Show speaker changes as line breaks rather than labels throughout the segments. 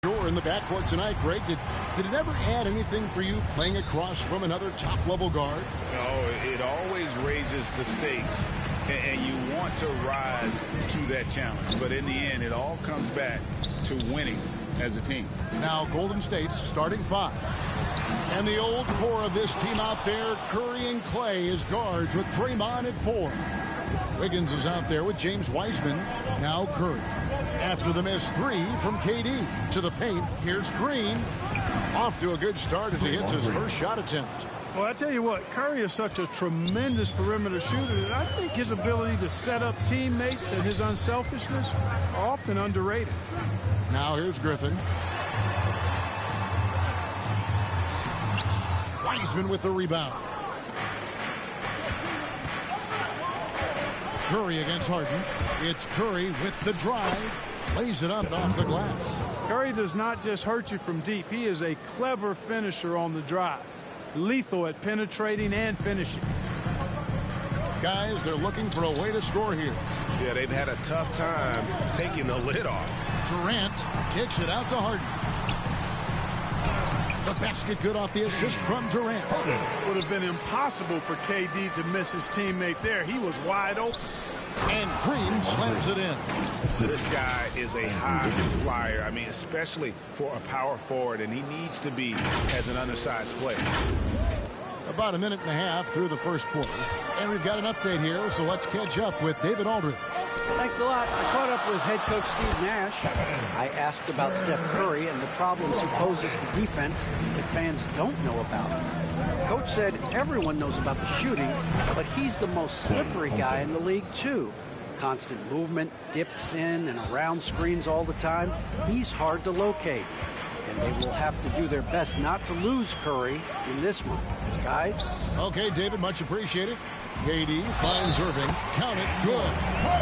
In the backcourt tonight, Greg, did it ever add anything for you playing across from another top-level guard?
No, it always raises the stakes, and you want to rise to that challenge. But in the end, it all comes back to winning as a team.
Now Golden State's starting five. And the old core of this team out there, Curry and Clay as guards with Draymond at 4. Wiggins is out there with James Wiseman. Now Curry. After the missed 3 from KD. To the paint, here's Green. Off to a good start as he hits his first shot attempt.
Well, I tell you what, Curry is such a tremendous perimeter shooter that I think his ability to set up teammates and his unselfishness are often underrated.
Now here's Griffin. Wiseman with the rebound. Curry against Harden. It's Curry with the drive. Lays it up off the glass.
Curry does not just hurt you from deep. He is a clever finisher on the drive. Lethal at penetrating and finishing.
Guys, they're looking for a way to score here.
Yeah, they've had a tough time taking the lid off.
Durant kicks it out to Harden. The basket good off the assist from Durant.
It would have been impossible for KD to miss his teammate there. He was wide open.
And Green slams it in.
This guy is a high flyer. I mean, especially for a power forward, and he needs to be as an undersized player.
About a minute and a half through the first quarter. And we've got an update here, so let's catch up with David Aldridge.
Thanks a lot. I caught up with head coach Steve Nash. I asked about Steph Curry and the problems he poses to defense that fans don't know about. Coach said everyone knows about the shooting, but he's the most slippery guy in the league, too. Constant movement, dips in and around screens all the time. He's hard to locate. And they will have to do their best not to lose Curry in this one. Guys?
Okay, David, much appreciated. KD finds Irving. Count it. Good.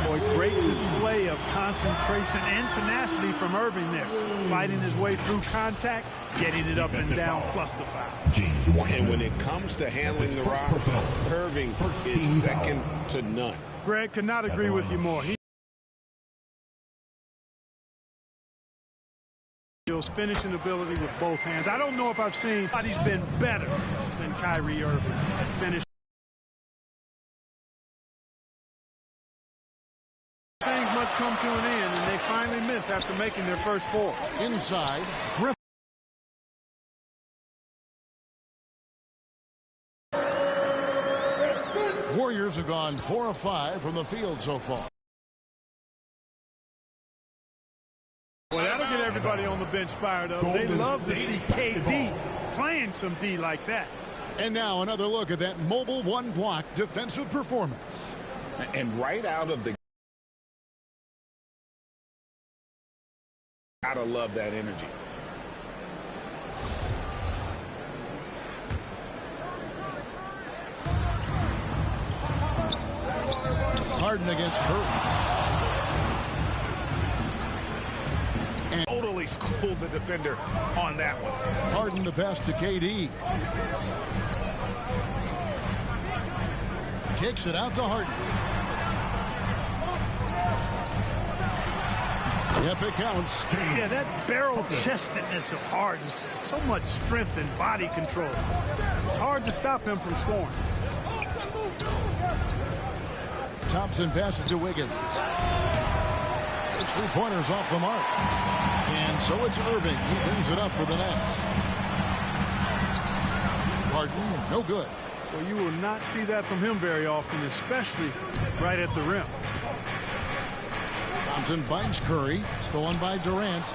Boy, great display of concentration and tenacity from Irving there. Fighting his way through contact, getting it up and down, plus the foul.
And when it comes to handling the rock, Irving is second to none.
Greg, could not agree with you more. Finishing ability with both hands. I don't know if I've seen anybody's been better than Kyrie Irving at finish. Things must come to an end, and they finally miss after making their first 4.
Inside, Griffin. Warriors have gone 4 of 5 from the field so far.
Well, that'll get everybody on the bench fired up. They love to see KD playing some D like that.
And now another look at that mobile one-block defensive performance.
And right out of the... Gotta love that energy.
Harden against Curry.
And totally schooled the defender on that one.
Harden the pass to KD. Kicks it out to Harden. Yep, it counts.
Yeah, that barrel-chestedness of Harden, so much strength and body control. It's hard to stop him from scoring.
Thompson passes to Wiggins. It's 3-pointers off the mark. And so it's Irving. He brings it up for the Nets. Harden, no good.
Well, you will not see that from him very often, especially right at the rim.
Thompson finds Curry. Stolen by Durant.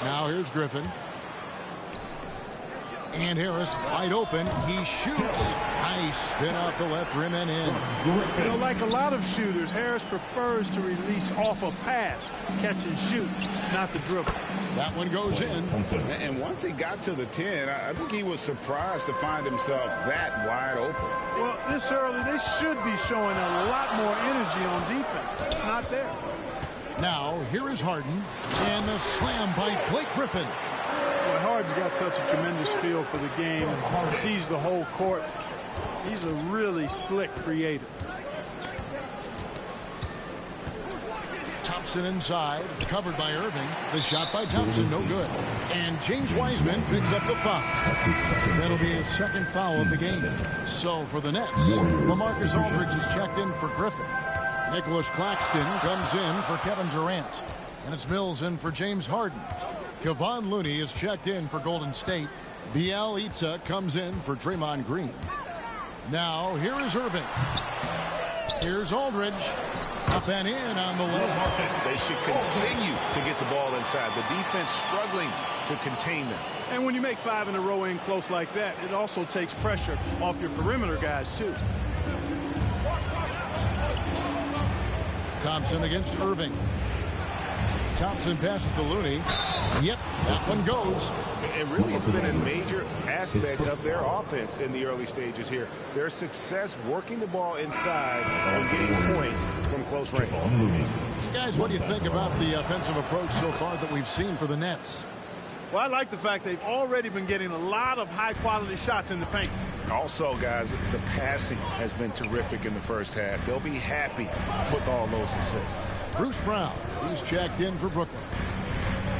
Now here's Griffin. And Harris wide open. He shoots. Nice spin off the left rim and in.
You know, like a lot of shooters, Harris prefers to release off a pass, catch and shoot, not the dribble.
That one goes in.
And once he got to the 10, I think he was surprised to find himself that wide open.
Well, this early, they should be showing a lot more energy on defense. It's not there.
Now, here is Harden. And the slam by Blake Griffin.
Well, Harden's got such a tremendous feel for the game. Sees the whole court. He's a really slick creator.
Thompson inside, covered by Irving. The shot by Thompson, no good. And James Wiseman picks up the foul. That'll be his second foul of the game. So for the Nets, LaMarcus Aldridge is checked in for Griffin. Nicholas Claxton comes in for Kevin Durant. And it's Mills in for James Harden. Kevon Looney is checked in for Golden State. Bjelica comes in for Draymond Green. Now, here is Irving. Here's Aldridge. Up and in on the left.
They should continue to get the ball inside. The defense struggling to contain them.
And when you make 5 in a row in close like that, it also takes pressure off your perimeter guys, too.
Thompson against Irving. Thompson passes to Looney. Yep, that one goes.
And really, it's been a major aspect of their offense in the early stages here. Their success working the ball inside and getting points from close range.
Guys, what do you think about the offensive approach so far that we've seen for the Nets?
Well, I like the fact they've already been getting a lot of high-quality shots in the paint.
Also, guys, the passing has been terrific in the first half. They'll be happy with all those assists.
Bruce Brown, he's checked in for Brooklyn.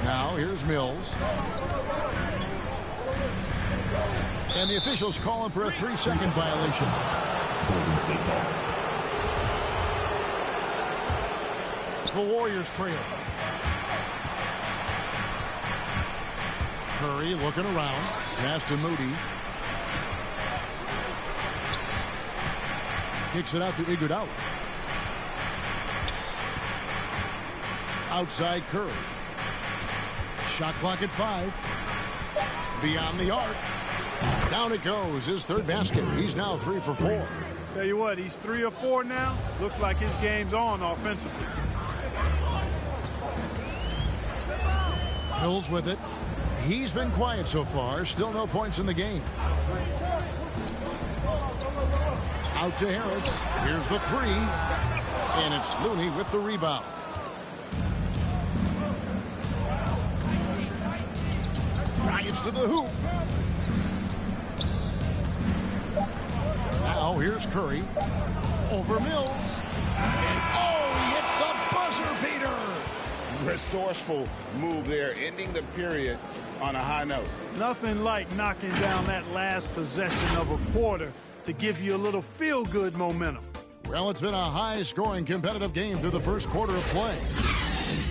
Now, here's Mills. And the officials call him for a 3-second violation. The Warriors trail. Curry looking around. Pass to Moody. Kicks it out to Iguodala. Outside Curry. Shot clock at 5. Beyond the arc. Down it goes. His third basket. He's now 3 for 4.
Tell you what, he's 3 or 4 now. Looks like his game's on offensively.
Mills with it. He's been quiet so far. Still no points in the game. Out to Harris. Here's the 3. And it's Looney with the rebound. Drives to the hoop. Now here's Curry. Over Mills. And he hits the buzzer beater.
Resourceful move there, ending the period on a high note.
Nothing like knocking down that last possession of a quarter to give you a little feel-good momentum.
Well, it's been a high-scoring competitive game through the first quarter of play.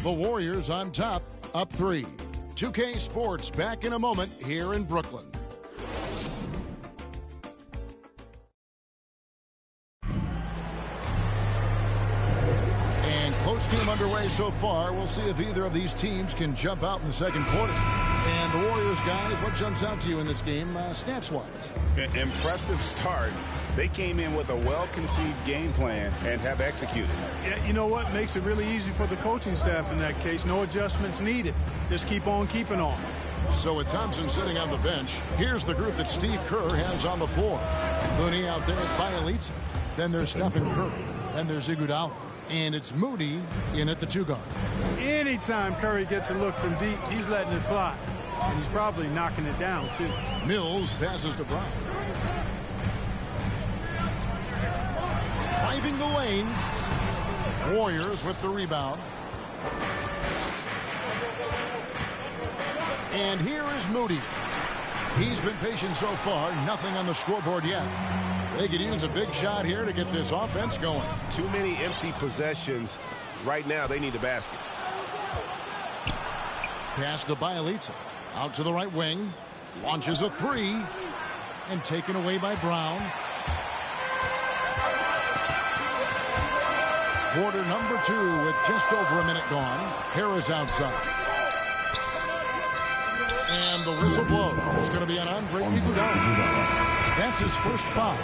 The Warriors on top, up 3. 2K Sports back in a moment here in Brooklyn. And close game underway so far. We'll see if either of these teams can jump out in the second quarter. And the Warriors, guys, what jumps out to you in this game, stats-wise?
Impressive start. They came in with a well-conceived game plan and have executed.
Yeah, you know what? Makes it really easy for the coaching staff in that case. No adjustments needed. Just keep on keeping on.
So with Thompson sitting on the bench, here's the group that Steve Kerr has on the floor. Looney out there at Bjelica. Then there's Stephen Curry. Then there's Iguodala. And it's Moody in at the 2 guard.
Anytime Curry gets a look from deep, he's letting it fly. And he's probably knocking it down, too.
Mills passes to Brown. Driving the lane. Warriors with the rebound. And here is Moody. He's been patient so far. Nothing on the scoreboard yet. They could use a big shot here to get this offense going.
Too many empty possessions. Right now, they need a basket.
Pass to Bjelica. Out to the right wing. Launches a 3. And taken away by Brown. Quarter number 2 with just over a minute gone. Harris outside. And the whistle blows. It's going to be on Andre Iguodala. That's his first foul.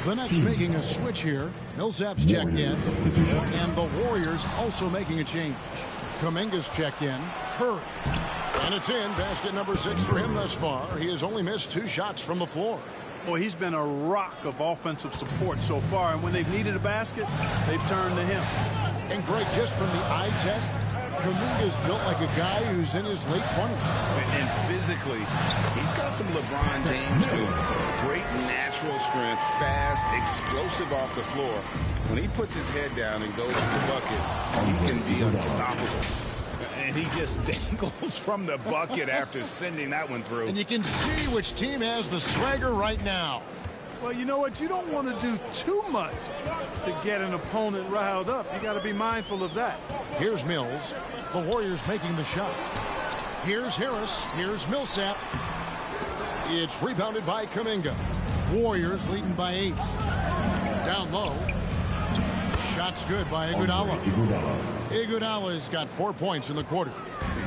The Nets making a switch here. Millsap's checked in. And the Warriors also making a change. Kuminga's checked in. Curry. And it's in. Basket number 6 for him thus far. He has only missed 2 shots from the floor.
Boy, he's been a rock of offensive support so far. And when they've needed a basket, they've turned to him.
And Greg, just from the eye test, Kuminga's built like a guy who's in his late 20s.
And physically, he's got some LeBron James to him. Great natural strength, fast, explosive off the floor. When he puts his head down and goes to the bucket, he can be unstoppable. And he just dangles from the bucket after sending that one through.
And you can see which team has the swagger right now.
Well, you know what? You don't want to do too much to get an opponent riled up. You got to be mindful of that.
Here's Mills. The Warriors making the shot. Here's Harris. Here's Millsap. It's rebounded by Kuminga. Warriors leading by 8. Down low. Shot's good by Iguodala. Iguodala's got 4 points in the quarter.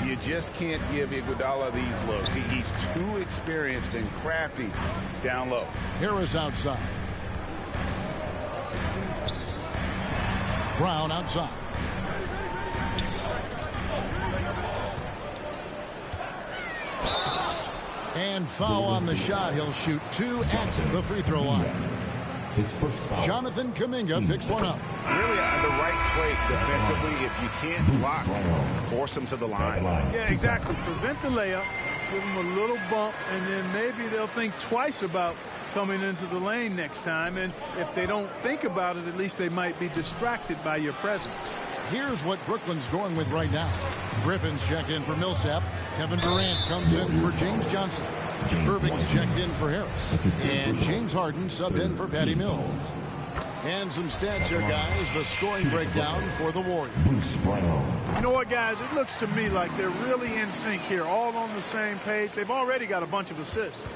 You just can't give Iguodala these looks. He's too experienced and crafty down low.
Harris outside. Brown outside. And foul on the shot. He'll shoot 2 at the free throw line.
His first foul.
Jonathan Kuminga picks one up.
Really on the right plate defensively. If you can't block, force him to the line.
Yeah, exactly. Prevent the layup, give them a little bump, and then maybe they'll think twice about coming into the lane next time. And if they don't think about it, at least they might be distracted by your presence.
Here's what Brooklyn's going with right now. Griffin's checked in for Millsap. Kevin Durant comes in for James Johnson. Irving's checked in for Harris. And James Harden subbed in for Patty Mills. And some stats here, guys. The scoring breakdown for the Warriors.
You know what, guys? It looks to me like they're really in sync here, all on the same page. They've already got a bunch of assists.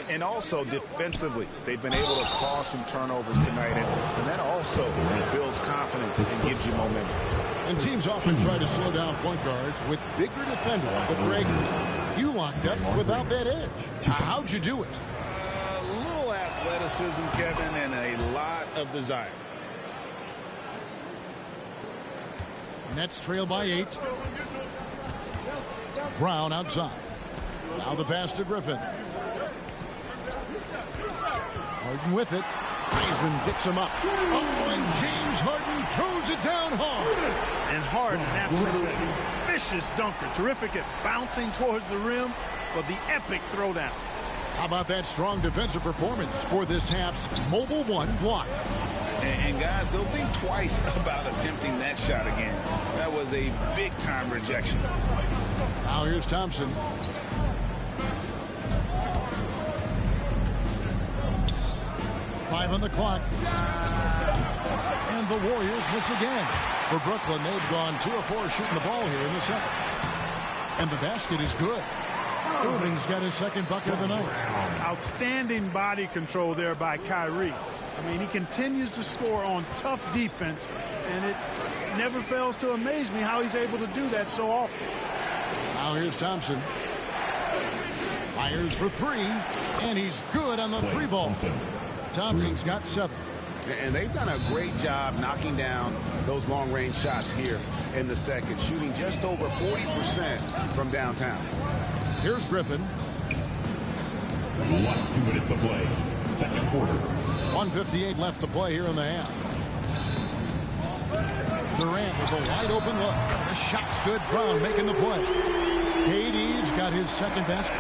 And also defensively, they've been able to cause some turnovers tonight. And that also builds confidence and gives you momentum.
And teams often try to slow down point guards with bigger defenders. But, Greg, you locked up without that edge. How'd you do it?
A little athleticism, Kevin, and a lot of desire.
Nets trail by 8. Brown outside. Now the pass to Griffin. Harden with it. Heisman picks him up. Oh, and James Harden throws it down hard.
And Harden, absolutely vicious dunker. Terrific at bouncing towards the rim for the epic throwdown.
How about that strong defensive performance for this half's Mobile One block?
And guys, they'll think twice about attempting that shot again. That was a big-time rejection.
Now here's Thompson. Five on the clock. And the Warriors miss again. For Brooklyn, they've gone 2 of 4 shooting the ball here in the second. And the basket is good. Irving's got his second bucket of the night.
Outstanding body control there by Kyrie. I mean, he continues to score on tough defense, and it never fails to amaze me how he's able to do that so often.
Now here's Thompson. Fires for 3, and he's good on the 3 ball. Thompson's got 7.
And they've done a great job knocking down those long-range shots here in the second, shooting just over 40% from downtown.
Here's Griffin.
Last 2 minutes to play. Second quarter.
1:58 left to play here in the half. Durant with a wide open look. The shot's good. Brown making the play. KD's got his second basket.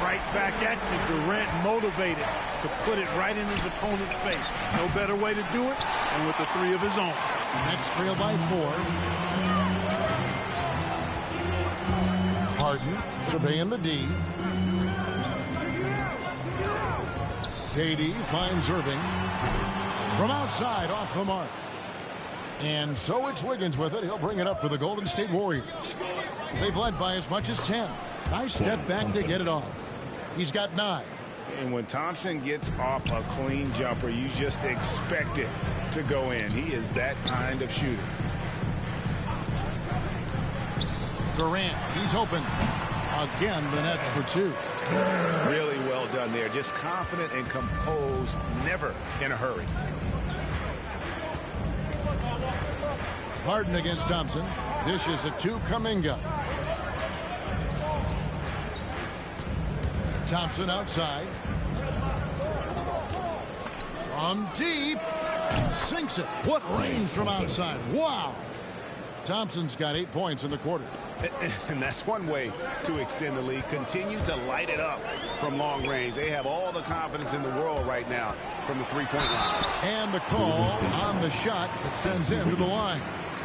Right back at you. Durant motivated to put it right in his opponent's face. No better way to do it than with the 3 of his own.
Nets trail by 4. Harden surveying the D. KD finds Irving from outside off the mark. And so it's Wiggins with it. He'll bring it up for the Golden State Warriors. They've led by as much as 10. Nice step back to get it off. He's got 9.
And when Thompson gets off a clean jumper, you just expect it to go in. He is that kind of shooter.
Durant, he's open. Again, the Nets for 2.
Really well done there. Just confident and composed, never in a hurry.
Harden against Thompson. Dishes it to Kuminga. Thompson outside. From deep. Sinks it. What range from outside. Wow. Thompson's got 8 points in the quarter.
And that's one way to extend the lead. Continue to light it up from long range. They have all the confidence in the world right now from the three-point line.
And the call on the shot that sends him to the line.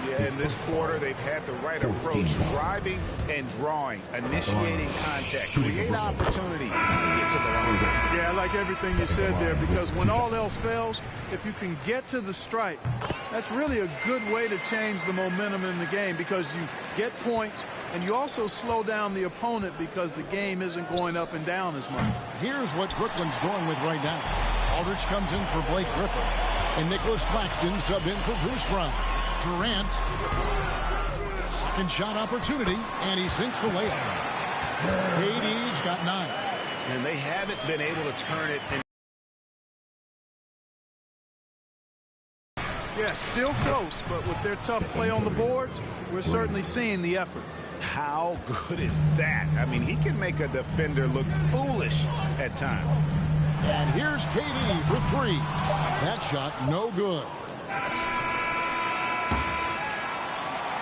Yeah, in this quarter, they've had the right approach, driving and drawing, initiating contact, create opportunities, get to the line.
Yeah, I like everything you said there, because when all else fails, if you can get to the stripe, that's really a good way to change the momentum in the game, because you get points and you also slow down the opponent because the game isn't going up and down as much.
Here's what Brooklyn's going with right now. Aldridge comes in for Blake Griffin, and Nicholas Claxton subbed in for Bruce Brown. Durant, second shot opportunity, and he sinks the layup. KD's got 9.
And they haven't been able to turn it.
Yeah, still close, but with their tough play on the boards, we're certainly seeing the effort.
How good is that? I mean, he can make a defender look foolish at times.
And here's KD for 3. That shot no good.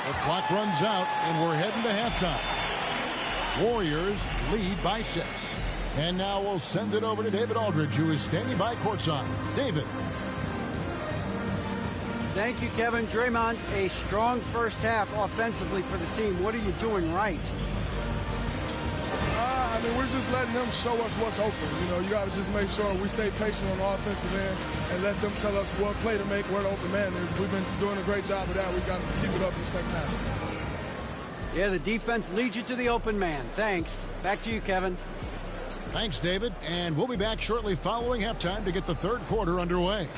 The clock runs out, and we're heading to halftime. Warriors lead by 6. And now we'll send it over to David Aldridge, who is standing by courtside. David.
Thank you, Kevin. Draymond, a strong first half offensively for the team. What are you doing right?
I mean, we're just letting them show us what's open. You know, you got to just make sure we stay patient on the offensive end and let them tell us what play to make, where the open man is. We've been doing a great job of that. We've got to keep it up in the second half.
Yeah, the defense leads you to the open man. Thanks. Back to you, Kevin.
Thanks, David. And we'll be back shortly following halftime to get the third quarter underway.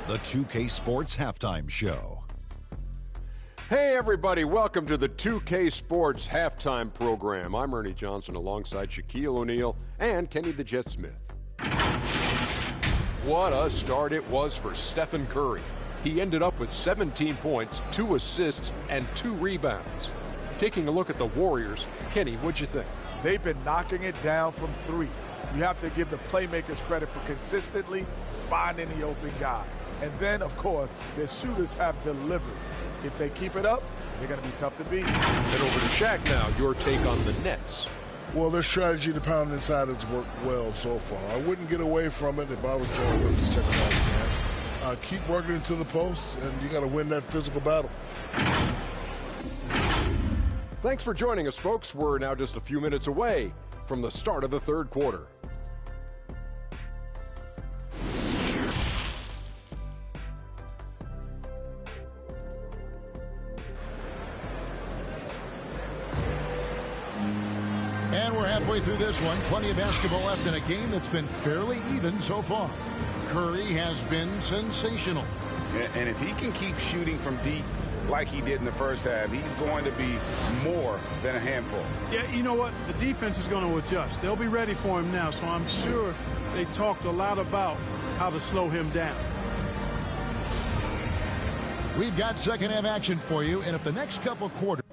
The 2K Sports Halftime Show.
Hey everybody, welcome to the 2K Sports Halftime Program. I'm Ernie Johnson alongside Shaquille O'Neal and Kenny the Jet Smith. What a start it was for Stephen Curry. He ended up with 17 points, 2 assists, and 2 rebounds. Taking a look at the Warriors, Kenny, what'd you think?
They've been knocking it down from 3. You have to give the playmakers credit for consistently finding the open guy. And then, of course, their shooters have delivered. If they keep it up, they're going to be tough to beat.
Head over to Shaq now, your take on the Nets.
Well, their strategy to pound inside has worked well so far. I wouldn't get away from it if I was trying to win the second half. Keep working into the post, and you got to win that physical battle.
Thanks for joining us, folks. We're now just a few minutes away from the start of the third quarter.
And we're halfway through this one. Plenty of basketball left in a game that's been fairly even so far. Curry has been sensational.
And if he can keep shooting from deep like he did in the first half, he's going to be more than a handful.
Yeah, you know what? The defense is going to adjust. They'll be ready for him now, so I'm sure they talked a lot about how to slow him down.
We've got second half action for you, and if the next couple quarters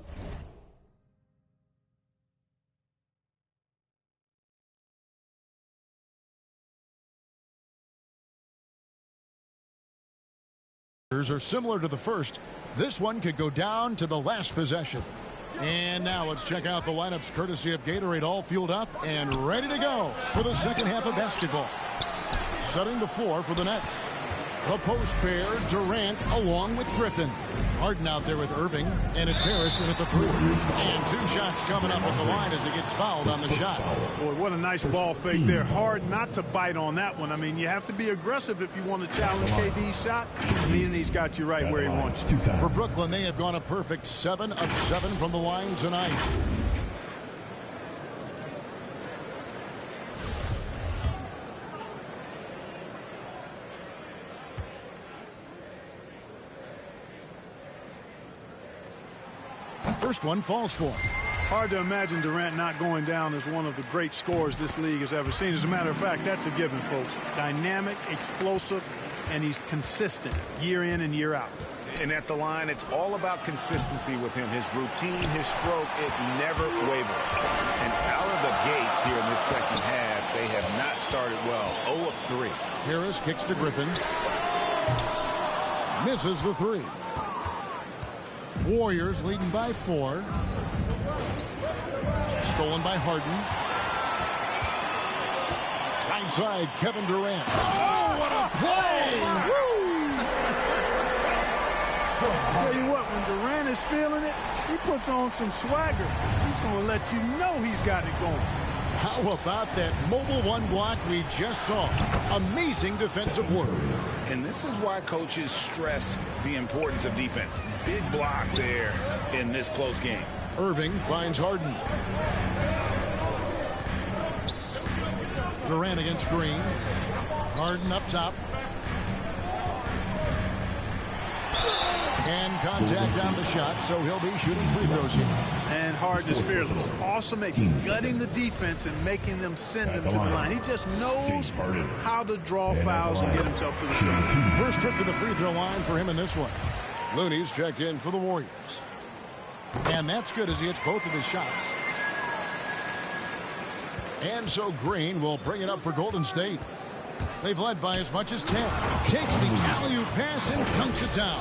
are similar to the first, this one could go down to the last possession. And now let's check out the lineups courtesy of Gatorade, all fueled up and ready to go for the second half of basketball. Setting the floor for the Nets. The post pair, Durant along with Griffin. Harden out there with Irving, and it's Harrison at the 3. And 2 shots coming up at the line as he gets fouled on the shot.
Boy, what a nice ball fake there. Hard not to bite on that one. I mean, you have to be aggressive if you want to challenge KD's shot. And he's got you right where he wants you.
For Brooklyn, they have gone a perfect 7 of 7 from the line tonight. First one falls for him.
Hard to imagine Durant not going down as one of the great scorers this league has ever seen. As a matter of fact, that's a given, folks. Dynamic, explosive, and he's consistent year in and year out.
And at the line, it's all about consistency with him. His routine, his stroke, it never wavers. And out of the gates here in this second half, they have not started well. 0 of 3.
Harris kicks to Griffin. Misses the 3. Warriors leading by 4. Stolen by Harden. Right side, Kevin Durant. Oh, what a play!
I'll tell you what, when Durant is feeling it, he puts on some swagger. He's going to let you know he's got it going.
How about that mobile one block we just saw? Amazing defensive work.
And this is why coaches stress the importance of defense. Big block there in this close game.
Irving finds Harden. Durant against Green. Harden up top. And contact on the shot, so he'll be shooting free throws here.
And Harden is fearless. Awesome at gutting the defense and making them send him to the line. He just knows how to draw fouls and get himself to the shot.
First trip to the free throw line for him in this one. Looney's checked in for the Warriors. And that's good as he hits both of his shots. And so Green will bring it up for Golden State. They've led by as much as 10. Takes the alley-oop pass and dunks it down.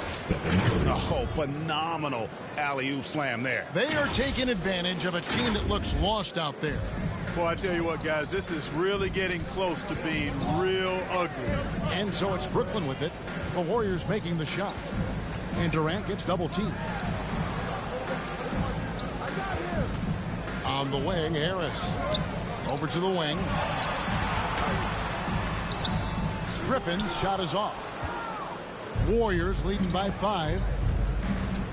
Oh, phenomenal alley-oop slam there.
They are taking advantage of a team that looks lost out there.
Boy, I tell you what, guys, this is really getting close to being real ugly.
And so it's Brooklyn with it. The Warriors making the shot. And Durant gets double-teamed. On the wing, Harris. Over to the wing. Griffin's shot is off. Warriors leading by 5.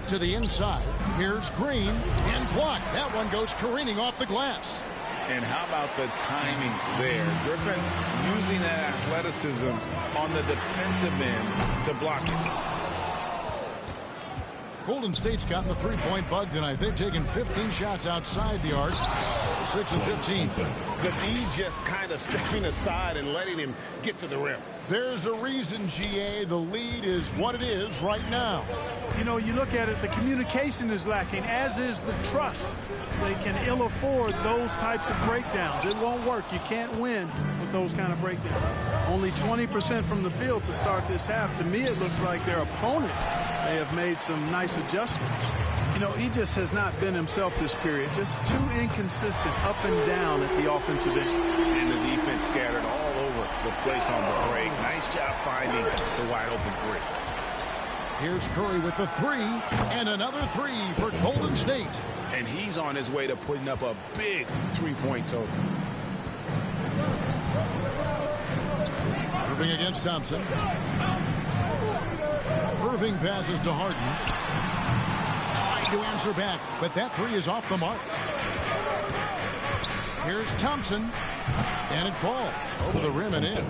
To the inside. Here's Green. And blocked. That one goes careening off the glass.
And how about the timing there? Griffin using that athleticism on the defensive end to block it.
Golden State's gotten the three-point bug tonight. They've taken 15 shots outside the arc. 6 of 15.
The D just kind of stepping aside and letting him get to the rim.
There's a reason, GA. The lead is what it is right now.
You know, you look at it, the communication is lacking, as is the trust. They can ill afford those types of breakdowns. It won't work. You can't win with those kind of breakdowns. Only 20% from the field to start this half. To me, it looks like their opponent may have made some nice adjustments. You know, he just has not been himself this period. Just too inconsistent up and down at the offensive end.
And the defense scattered all over the place on the break. Nice job finding the wide open 3.
Here's Curry with the 3, and another 3 for Golden State.
And he's on his way to putting up a big three-point total.
Irving against Thompson. Irving passes to Harden. Trying to answer back, but that 3 is off the mark. Here's Thompson, and it falls over the rim and in.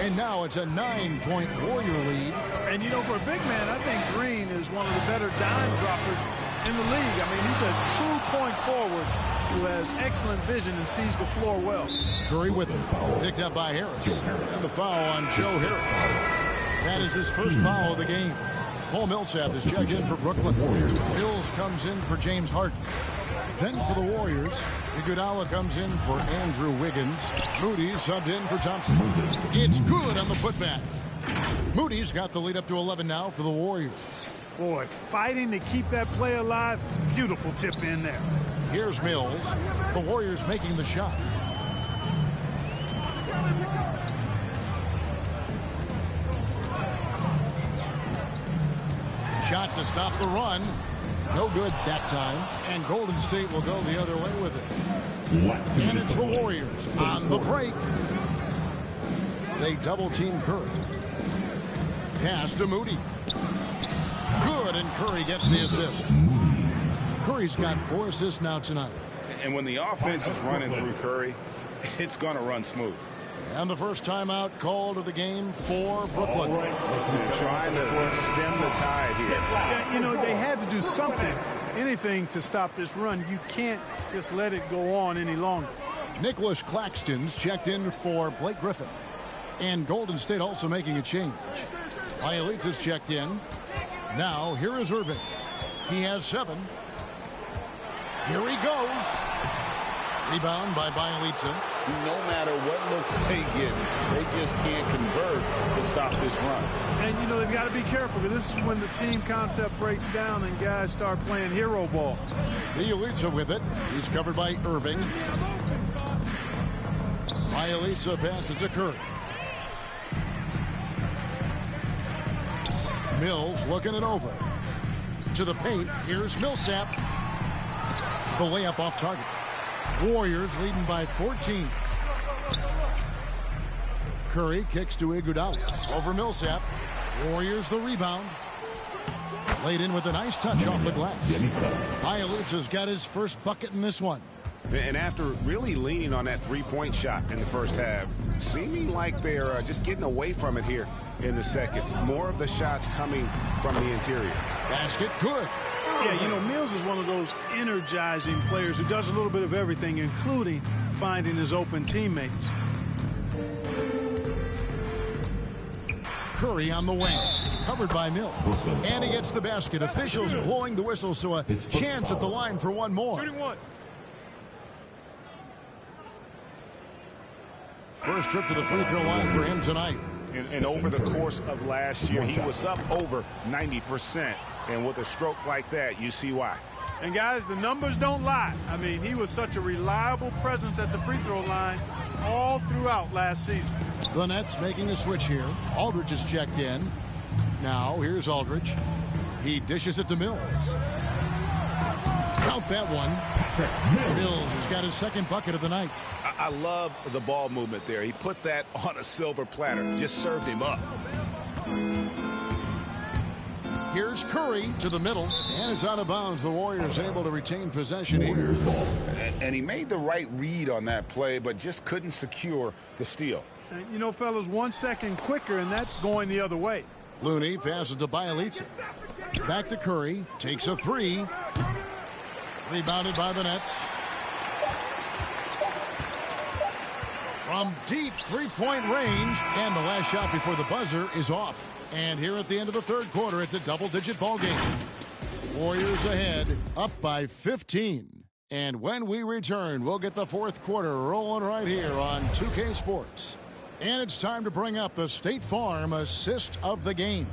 And now it's a 9-point Warrior lead.
And, you know, for a big man, I think Green is one of the better dime droppers in the league. I mean, he's a true point forward who has excellent vision and sees the floor well.
Curry with him. Picked up by Harris. And the foul on Joe Harris. That is his first foul of the game. Paul Millsap is checked in for Brooklyn. Mills comes in for James Harden. Then for the Warriors, Iguodala comes in for Andrew Wiggins. Moody subbed in for Thompson. It's good on the putback. Moody's got the lead up to 11 now for the Warriors.
Boy, fighting to keep that play alive. Beautiful tip in there.
Here's Mills. The Warriors making the shot. Shot to stop the run. No good that time. And Golden State will go the other way with it. And it's the Warriors on the break. They double-team Curry. Pass to Moody. Good, and Curry gets the assist. Curry's got 4 assists now tonight.
And when the offense is running through Curry, it's going to run smooth.
And the first timeout called of the game for Brooklyn.
Trying to stem the tide here.
Yeah, you know, they had to do something, anything to stop this run. You can't just let it go on any longer.
Nicholas Claxton's checked in for Blake Griffin. And Golden State also making a change. Bielitz is checked in. Now, here is Irving. He has 7. Here he goes. Rebound by Bialica.
No matter what looks they get, they just can't convert to stop this run.
And, you know, they've got to be careful, because this is when the team concept breaks down and guys start playing hero ball.
Bialica with it. He's covered by Irving. Bialica passes to Curry. Mills looking it over. To the paint. Here's Millsap. The layup off target. Warriors leading by 14. Curry kicks to Iguodala. Over Millsap. Warriors the rebound. Laid in with a nice touch off the glass. Bialica's got his first bucket in this one.
And after really leaning on that three-point shot in the first half, seeming like they're just getting away from it here in the second. More of the shots coming from the interior.
Basket good.
Yeah, you know, Mills is one of those energizing players who does a little bit of everything, including finding his open teammates.
Curry on the wing. Covered by Mills. And he gets the basket. Officials blowing the whistle, so a chance at the line for one more.
Shooting one.
First trip to the free throw line for him tonight.
And over the course of last year, he was up over 90%. And with a stroke like that, you see why.
And guys, the numbers don't lie. I mean, he was such a reliable presence at the free throw line all throughout last season.
The Nets making a switch here. Aldridge is checked in. Now, here's Aldridge. He dishes it to Mills. Count that one. Mills has got his second bucket of the night.
I love the ball movement there. He put that on a silver platter. Just served him up.
Here's Curry to the middle, and it's out of bounds. The Warriors able to retain possession here.
And he made the right read on that play, but just couldn't secure the steal.
And, you know, fellas, 1 second quicker, and that's going the other way.
Looney passes to Bialica. Back to Curry. Takes a three. Rebounded by the Nets. From deep three-point range, and the last shot before the buzzer is off. And here at the end of the third quarter, it's a double-digit ball game. Warriors ahead, up by 15. And when we return, we'll get the fourth quarter rolling right here on 2K Sports. And it's time to bring up the State Farm assist of the game.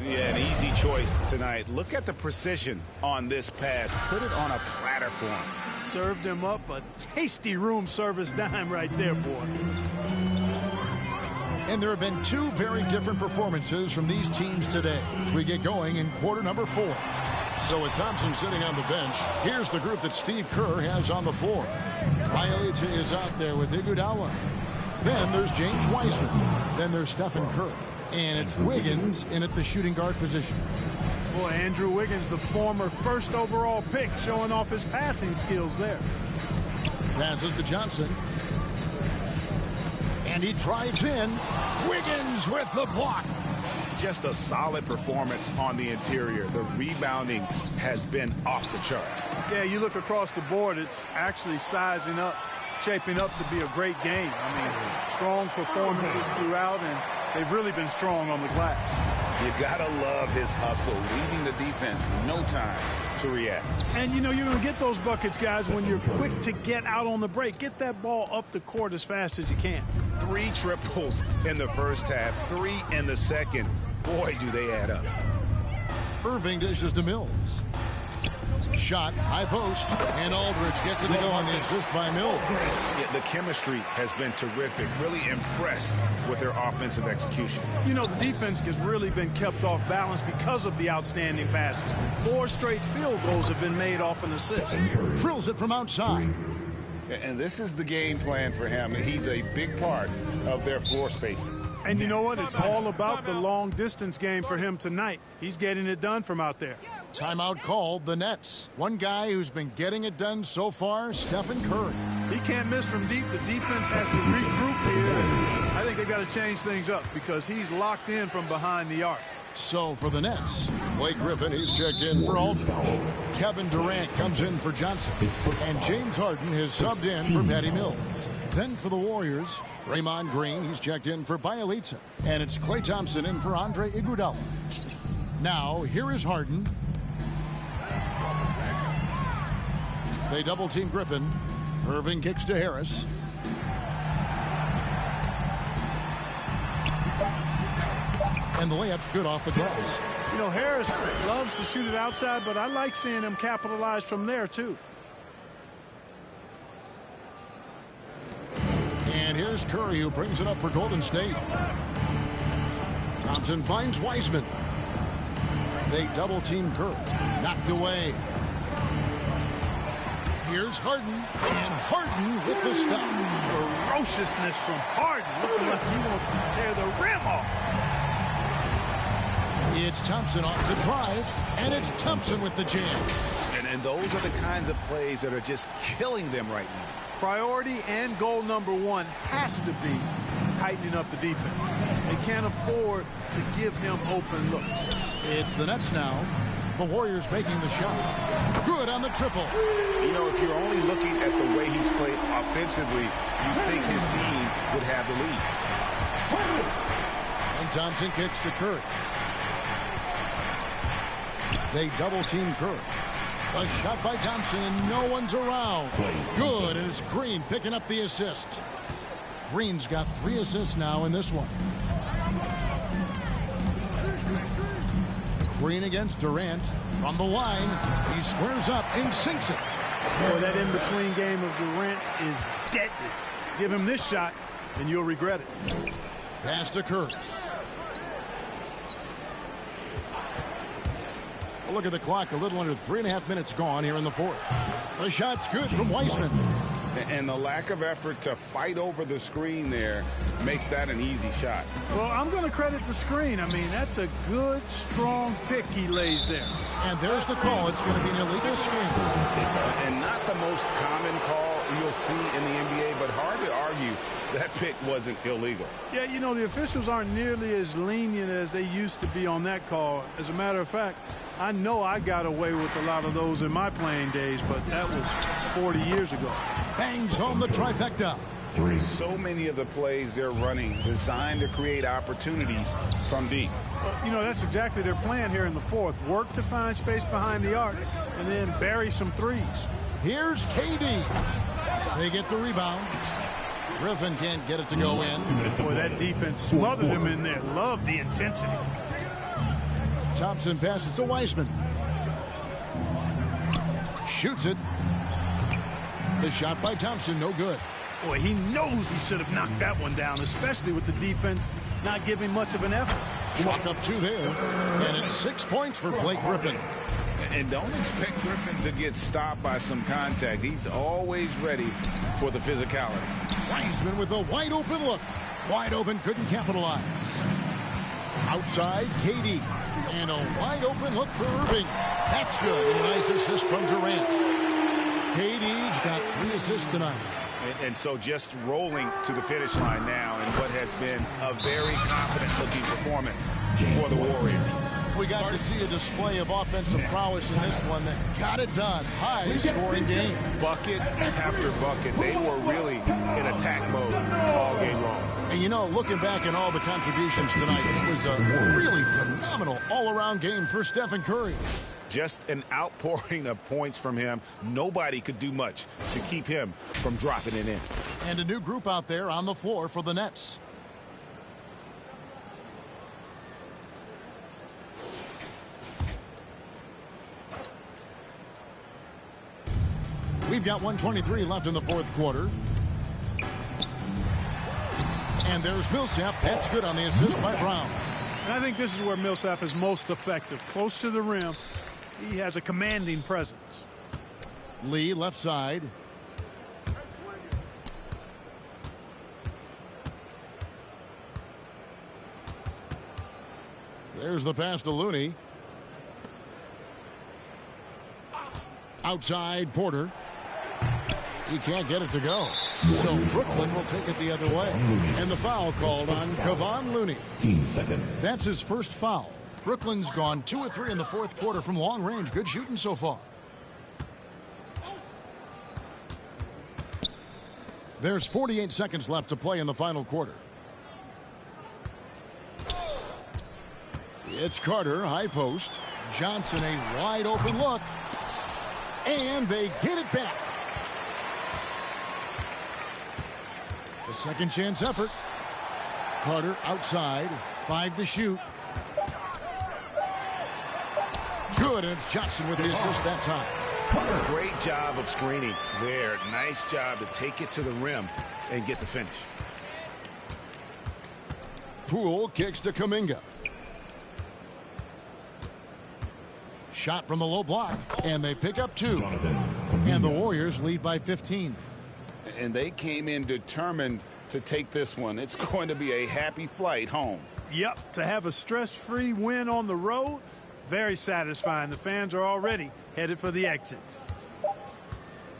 Yeah, an easy choice tonight. Look at the precision on this pass. Put it on a platter for him.
Served him up a tasty room service dime right there, boy.
And there have been two very different performances from these teams today as we get going in quarter number 4. So with Thompson sitting on the bench, here's the group that Steve Kerr has on the floor. Bialica is out there with Iguodala. Then there's James Wiseman. Then there's Stephen Curry. And it's Wiggins in at the shooting guard position.
Boy, Andrew Wiggins, the former first overall pick, showing off his passing skills there.
Passes to Johnson. And he drives in. Wiggins with the block.
Just a solid performance on the interior. The rebounding has been off the chart.
Yeah, you look across the board, it's actually sizing up, shaping up to be a great game. I mean, strong performances throughout, and they've really been strong on the glass.
You gotta love his hustle, leaving the defense no time to react.
And you know, you're gonna get those buckets, guys, when you're quick to get out on the break. Get that ball up the court as fast as you can.
3 triples in the first half, 3 in the second. Boy, do they add up.
Irving dishes to Mills. Shot, high post, and Aldridge gets it to go on the assist by Mills.
Yeah, the chemistry has been terrific. Really impressed with their offensive execution.
You know, the defense has really been kept off balance because of the outstanding passes. 4 straight field goals have been made off an assist.
Drills it from outside.
And this is the game plan for him. He's a big part of their floor spacing.
And you know what? It's all about the long distance game for him tonight. He's getting it done from out there.
Timeout called, the Nets. One guy who's been getting it done so far, Stephen Curry.
He can't miss from deep. The defense has to regroup here. I think they've got to change things up because he's locked in from behind the arc.
So for the Nets, Blake Griffin, he's checked in for Aldridge. Kevin Durant comes in for Johnson. And James Harden has subbed in for Patty Mills. Then for the Warriors, Draymond Green, he's checked in for Bialica. And it's Klay Thompson in for Andre Iguodala. Now, here is Harden. They double-team Griffin. Irving kicks to Harris. And the layup's good off the glass.
You know, Harris loves to shoot it outside, but I like seeing him capitalize from there, too.
And here's Curry, who brings it up for Golden State. Thompson finds Wiseman. They double-team Curry. Knocked away. Here's Harden. And Harden with the stuff.
Ferociousness from Harden. Looking like he wants to tear the rim off.
It's Thompson off the drive, and it's Thompson with the jam.
And those are the kinds of plays that are just killing them right now.
Priority and goal number one has to be tightening up the defense. They can't afford to give him open looks.
It's the Nets now. The Warriors making the shot. Good on the triple.
You know, if you're only looking at the way he's played offensively, you think his team would have the lead.
And Thompson kicks to Curry. They double-team Curry. A shot by Thompson, and no one's around. Good, and it's Green picking up the assist. Green's got 3 assists now in this one. Green against Durant. From the line, he squares up and sinks it.
Boy, that in-between game of Durant is deadly. Give him this shot, and you'll regret it.
Pass to Curry. Look at the clock, a little under 3.5 minutes gone here in the fourth. The shot's good from Wiseman.
And the lack of effort to fight over the screen there makes that an easy shot.
Well, I'm going to credit the screen. I mean, that's a good, strong pick he lays there.
And there's the call. It's going to be an illegal screen.
And not the most common call you'll see in the NBA, but hard to argue that pick wasn't illegal.
Yeah, you know, the officials aren't nearly as lenient as they used to be on that call. As a matter of fact, I know I got away with a lot of those in my playing days, but that was 40 years ago.
Bangs home the trifecta.
So many of the plays they're running designed to create opportunities from deep.
Well, you know, that's exactly their plan here in the fourth. Work to find space behind the arc and then bury some threes.
Here's KD. They get the rebound. Griffin can't get it to go in.
Boy, that defense smothered him in there. Love the intensity.
Thompson passes to Wiseman. Shoots it. The shot by Thompson, no good.
Boy, he knows he should have knocked that one down, especially with the defense not giving much of an effort.
Chalk up 2 there. And it's 6 points for Blake Griffin.
And don't expect Griffin to get stopped by some contact. He's always ready for the physicality.
Wiseman with a wide open look. Wide open, couldn't capitalize. Outside, KD. And a wide open look for Irving. That's good. And a nice assist from Durant. KD's got 3 assists tonight.
And so just rolling to the finish line now in what has been a very confident-looking performance for the Warriors.
We got to see a display of offensive prowess in this one that got it done. High-scoring game.
Bucket after bucket. They were really in attack mode all game long.
And, you know, looking back at all the contributions tonight, it was a really phenomenal all-around game for Stephen Curry.
Just an outpouring of points from him. Nobody could do much to keep him from dropping it in.
And a new group out there on the floor for the Nets. We've got 1:23 left in the fourth quarter. And there's Millsap. That's good on the assist by Brown.
And I think this is where Millsap is most effective. Close to the rim. He has a commanding presence.
Lee left side. There's the pass to Looney. Outside Porter. He can't get it to go. So Brooklyn will take it the other way. And the foul called on Kevon Looney. That's his first foul. Brooklyn's gone 2 of 3 in the fourth quarter from long range. Good shooting so far. There's 48 seconds left to play in the final quarter. It's Carter, high post. Johnson, a wide open look. And they get it back. A second chance effort. Carter outside. 5 to shoot. Good, and it's Johnson with the assist that time.
Great job of screening there. Nice job to take it to the rim and get the finish.
Poole kicks to Kuminga. Shot from the low block, and they pick up 2. And the Warriors lead by 15.
And they came in determined to take this one. It's going to be a happy flight home.
Yep, to have a stress-free win on the road, very satisfying. The fans are already headed for the exits.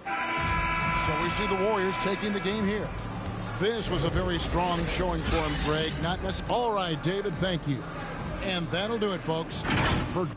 So we see the Warriors taking the game here. This was a very strong showing for him, Greg. Not necessarily. All right, David, thank you. And that'll do it, folks. For